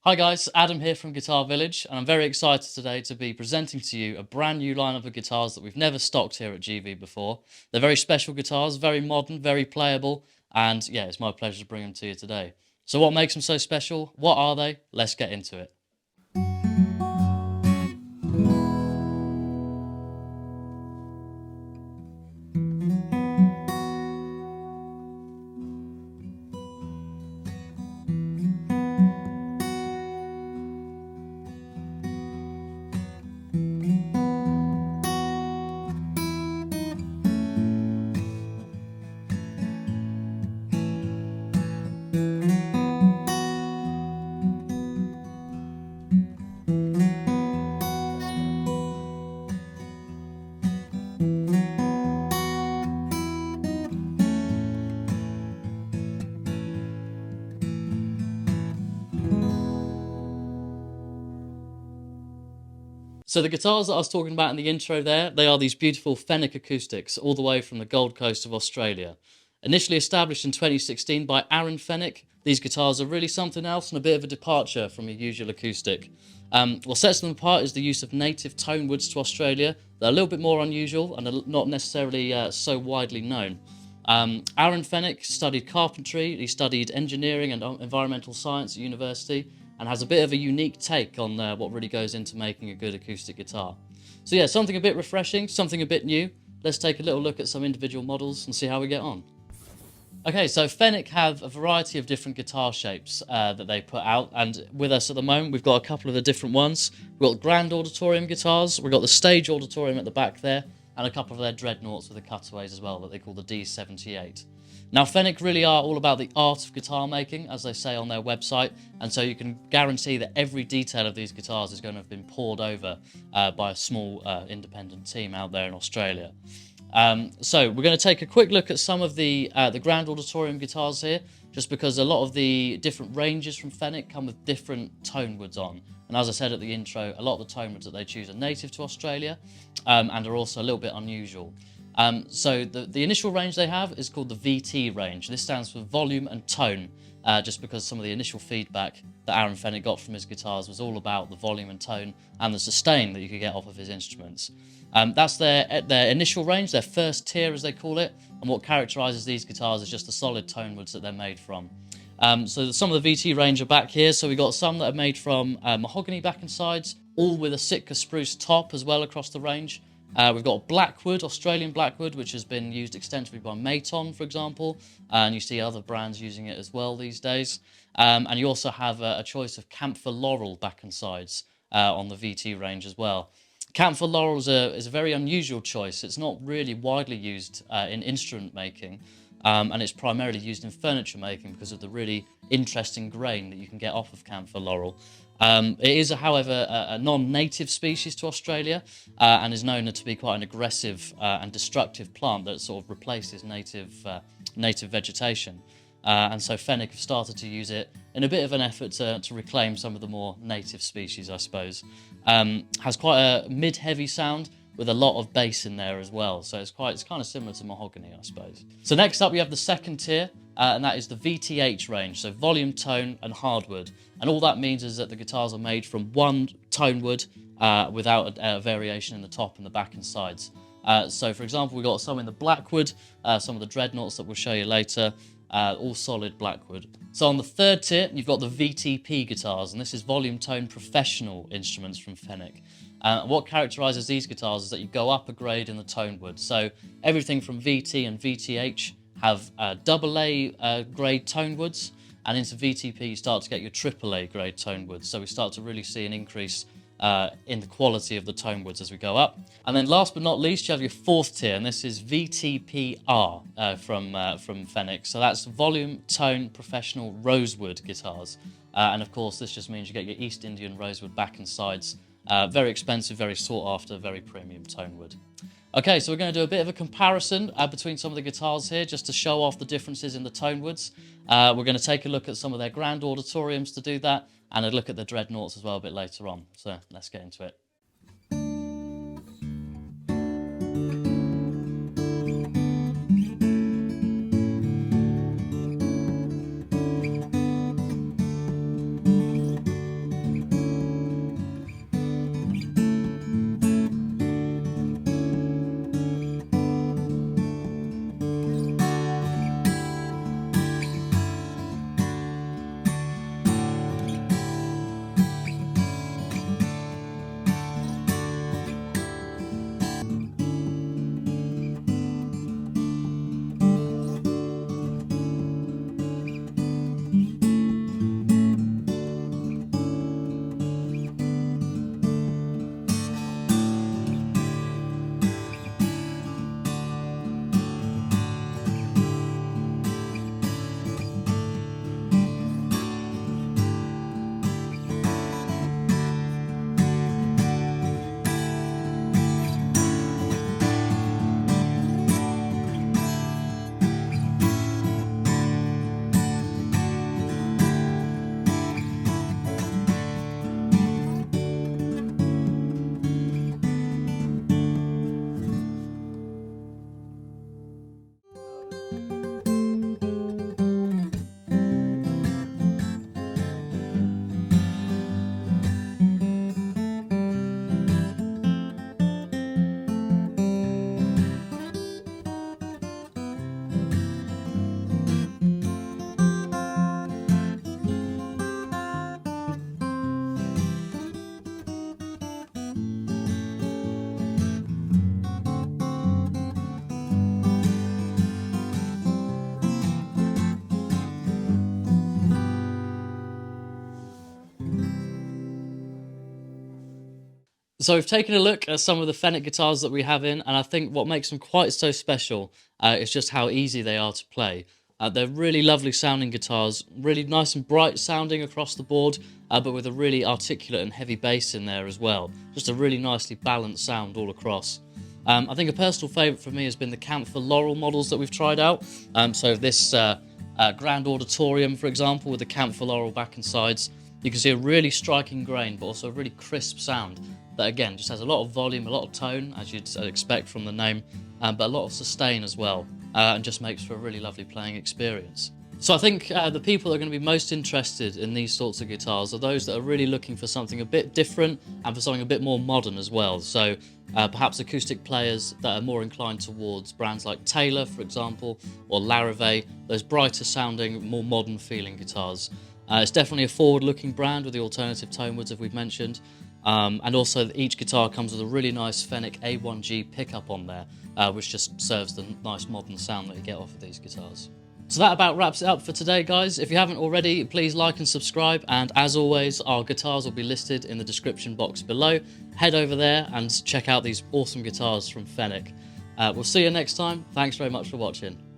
Hi guys, Adam here from Guitar Village, and I'm very excited today to be presenting to you a brand new lineup of guitars that we've never stocked here at GV before. They're very special guitars, very modern, very playable, and yeah, it's my pleasure to bring them to you today. So what makes them so special? What are they? Let's get into it. So the guitars that I was talking about in the intro there, they are these beautiful Fenech acoustics all the way from the Gold Coast of Australia. Initially established in 2016 by Aaron Fenech, these guitars are really something else and a bit of a departure from your usual acoustic. What sets them apart is the use of native tone woods to Australia. They're a little bit more unusual and are not necessarily so widely known. Aaron Fenech studied carpentry, he studied engineering and environmental science at university, and has a bit of a unique take on what really goes into making a good acoustic guitar. So yeah, something a bit refreshing, something a bit new. Let's take a little look at some individual models and see how we get on. Okay, so Fenech have a variety of different guitar shapes that they put out, and with us at the moment we've got a couple of the different ones. We've got grand auditorium guitars, we've got the stage auditorium at the back there, and a couple of their dreadnoughts with the cutaways as well that they call the D78. Now Fenech really are all about the art of guitar making, as they say on their website, and so you can guarantee that every detail of these guitars is going to have been poured over by a small independent team out there in Australia. So we're going to take a quick look at some of the grand auditorium guitars here, just because a lot of the different ranges from Fenech come with different tone woods on. And as I said at the intro, a lot of the tone woods that they choose are native to Australia and are also a little bit unusual. So the initial range they have is called the VT range. This stands for volume and tone, just because some of the initial feedback that Aaron Fenech got from his guitars was all about the volume and tone and the sustain that you could get off of his instruments. That's their initial range, their first tier as they call it, and what characterises these guitars is just the solid tone woods that they're made from. So some of the VT range are back here, so we've got some that are made from mahogany back and sides, all with a Sitka spruce top as well across the range. We've got Blackwood, Australian Blackwood, which has been used extensively by Maton, for example, and you see other brands using it as well these days. And you also have a choice of camphor laurel back and sides on the VT range as well. Camphor laurel is a very unusual choice. It's not really widely used in instrument making, and it's primarily used in furniture making because of the really interesting grain that you can get off of camphor laurel. It is, however, a non-native species to Australia and is known to be quite an aggressive and destructive plant that sort of replaces native vegetation. And so Fenech have started to use it in a bit of an effort to reclaim some of the more native species, I suppose. Has quite a mid-heavy sound with a lot of bass in there as well, so it's kind of similar to mahogany, I suppose. So next up we have the second tier, and that is the VTH range, so volume, tone and hardwood. And all that means is that the guitars are made from one tone wood without a variation in the top and the back and sides. So for example, we've got some in the Blackwood, some of the dreadnoughts that we'll show you later, all solid Blackwood. So on the third tier, you've got the VTP guitars, and this is volume tone professional instruments from Fenech. What characterises these guitars is that you go up a grade in the tone wood. So everything from VT and VTH have AA grade tone woods, and into VTP you start to get your AAA grade tone woods. So we start to really see an increase in the quality of the tone woods as we go up. And then last but not least, you have your fourth tier, and this is VTPR from Fenech. So that's volume, tone, professional rosewood guitars. And of course, this just means you get your East Indian rosewood back and sides. Very expensive, very sought after, very premium tone wood. Okay, so we're going to do a bit of a comparison between some of the guitars here, just to show off the differences in the tone woods. We're going to take a look at some of their grand auditoriums to do that, and a look at the dreadnoughts as well a bit later on. So let's get into it. So we've taken a look at some of the Fenech guitars that we have in, and I think what makes them quite so special is just how easy they are to play. They're really lovely sounding guitars, really nice and bright sounding across the board, but with a really articulate and heavy bass in there as well. Just a really nicely balanced sound all across. I think a personal favourite for me has been the Camphor Laurel models that we've tried out. So this Grand Auditorium, for example, with the Camphor Laurel back and sides, you can see a really striking grain, but also a really crisp sound that, again, just has a lot of volume, a lot of tone, as you'd expect from the name, but a lot of sustain as well, and just makes for a really lovely playing experience. So I think the people that are going to be most interested in these sorts of guitars are those that are really looking for something a bit different and for something a bit more modern as well. So perhaps acoustic players that are more inclined towards brands like Taylor, for example, or Larrivee, those brighter sounding, more modern feeling guitars. It's definitely a forward-looking brand with the alternative tonewoods, as we've mentioned. And also each guitar comes with a really nice Fenech A1G pickup on there, which just serves the nice modern sound that you get off of these guitars. So that about wraps it up for today, guys. If you haven't already, please like and subscribe. And as always, our guitars will be listed in the description box below. Head over there and check out these awesome guitars from Fenech. We'll see you next time. Thanks very much for watching.